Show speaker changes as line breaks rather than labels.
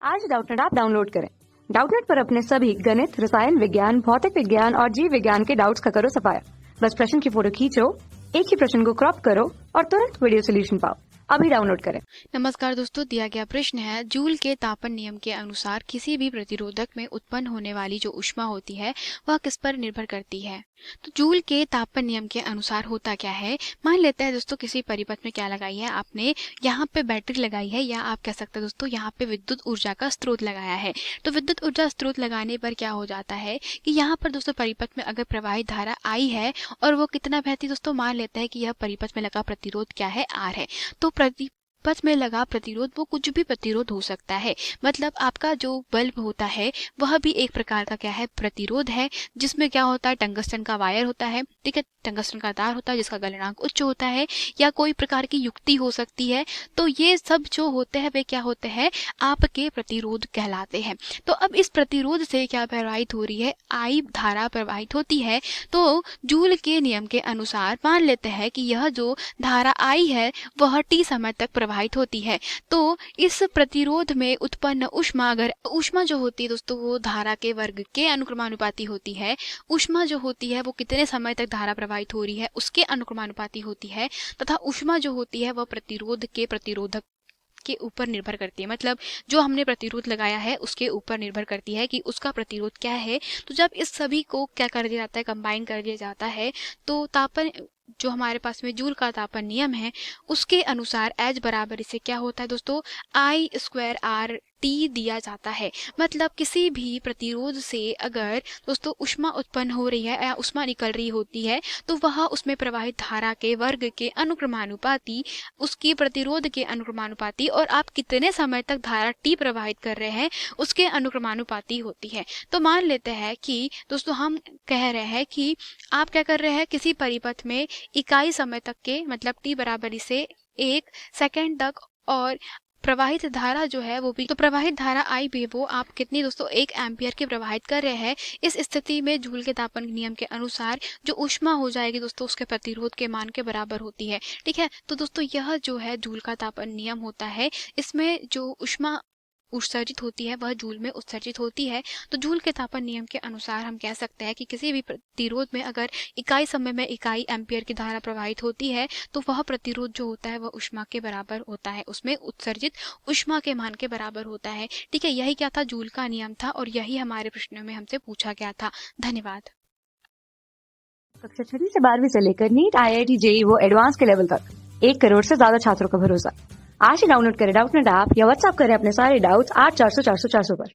आज Doubtnut app download करें। Doubtnut पर अपने सभी गणित, रसायन विज्ञान, भौतिक विज्ञान और जीव विज्ञान के डाउट्स का करो सफाया। बस प्रश्न की फोटो खींचो, एक ही प्रश्न को क्रॉप करो और तुरंत वीडियो सोल्यूशन पाओ। अभी डाउनलोड करें।
नमस्कार दोस्तों, दिया गया प्रश्न है जूल के तापन नियम के अनुसार किसी भी प्रतिरोधक में उत्पन्न होने वाली जो ऊष्मा होती है वह किस पर निर्भर करती है। तो जूल के तापन नियम के अनुसार होता क्या है। मान लेते हैं दोस्तों किसी परिपथ में क्या लगाई है आपने, यहाँ पे बैटरी लगाई है या आप कह सकते हैं दोस्तों यहाँ पे विद्युत ऊर्जा का स्रोत लगाया है। तो विद्युत ऊर्जा स्रोत लगाने पर क्या हो जाता है कि यहाँ पर दोस्तों परिपथ में अगर प्रवाहित धारा आई है और वो कितना बहती दोस्तों, मान लेते हैं कि यह परिपथ में लगा प्रतिरोध क्या है, आर है। तो परिपथ में लगा प्रतिरोध वो कुछ भी प्रतिरोध हो सकता है। मतलब आपका जो बल्ब होता है वह भी एक प्रकार का क्या है, प्रतिरोध है, जिसमें क्या होता है टंगस्टन का वायर होता है, ठीक है, टंगस्टन का तार होता है जिसका गलनांक उच्च होता है, या कोई प्रकार की युक्ति हो सकती है। तो ये सब जो होते हैं वे क्या होते हैं, आपके प्रतिरोध कहलाते हैं। तो अब इस प्रतिरोध से क्या प्रवाहित हो रही है, आई धारा प्रवाहित होती है। तो जूल के नियम के अनुसार मान लेते हैं कि यह जो धारा आई है वह टी समय तक प्रवाहित होती है। तो इस प्रतिरोध में उत्पन्न ऊष्मा, अगर ऊष्मा जो होती है दोस्तों वो धारा के वर्ग के अनुक्रमानुपाती होती है। ऊष्मा जो होती है वो कितने समय तक धारा प्रवाहित हो रही है उसके अनुक्रमानुपाती होती है, तथा ऊष्मा जो होती है वह प्रतिरोध के प्रतिरोधक के ऊपर निर्भर करती है। मतलब जो हमने प्रतिरोध लगाया है उसके ऊपर निर्भर करती है कि उसका प्रतिरोध क्या है। तो जब इस सभी को क्या कर दिया जाता है, कंबाइन कर दिया जाता है, तो तापन जो हमारे पास में जूल का तापन नियम है उसके अनुसार एच बराबर इसे क्या होता है दोस्तों, आई स्क्वायर आर टी दिया जाता है। मतलब किसी भी प्रतिरोध से अगर दोस्तों ऊष्मा उत्पन्न हो रही है या ऊष्मा निकल रही होती है तो वह उसमें प्रवाहित धारा के वर्ग के अनुक्रमानुपाती, उसकी प्रतिरोध के अनुक्रमानुपाती और आप कितने समय तक धारा टी प्रवाहित कर रहे हैं उसके अनुक्रमानुपाती होती है। तो मान लेते हैं कि दोस्तों हम कह रहे हैं कि आप क्या कर रहे हैं, किसी परिपथ में इकाई समय तक के, मतलब टी बराबर इसे 1 सेकेंड तक, और प्रवाहित धारा जो है वो भी, तो प्रवाहित धारा आई भी वो आप कितनी दोस्तों 1 एम्पियर की प्रवाहित कर रहे हैं। इस स्थिति में जूल के तापन नियम के अनुसार जो ऊष्मा हो जाएगी दोस्तों उसके प्रतिरोध के मान के बराबर होती है। ठीक है, तो दोस्तों यह जो है जूल का तापन नियम होता है, इसमें जो ऊष्मा उत्सर्जित होती है वह जूल में उत्सर्जित होती है। तो जूल के तापन नियम के अनुसार हम कह सकते हैं कि किसी भी प्रतिरोध में अगर इकाई समय में इकाई एम्पियर की धारा प्रवाहित होती है तो वह प्रतिरोध जो होता है वह ऊष्मा के बराबर होता है, उसमें उत्सर्जित ऊष्मा के मान के बराबर होता है। ठीक है, यही क्या था, जूल का नियम था और यही हमारे प्रश्नों में हमसे पूछा गया था। धन्यवाद।
कक्षा 6 से 12वीं से लेकर नीट, IIT, JEE वो एडवांस के लेवल तक 1 करोड़ से ज्यादा छात्रों का भरोसा। आज ही डाउनलोड करें डाउटनेट ऐप या व्हाट्सएप करें अपने सारे डाउट्स 8400 400 400 पर।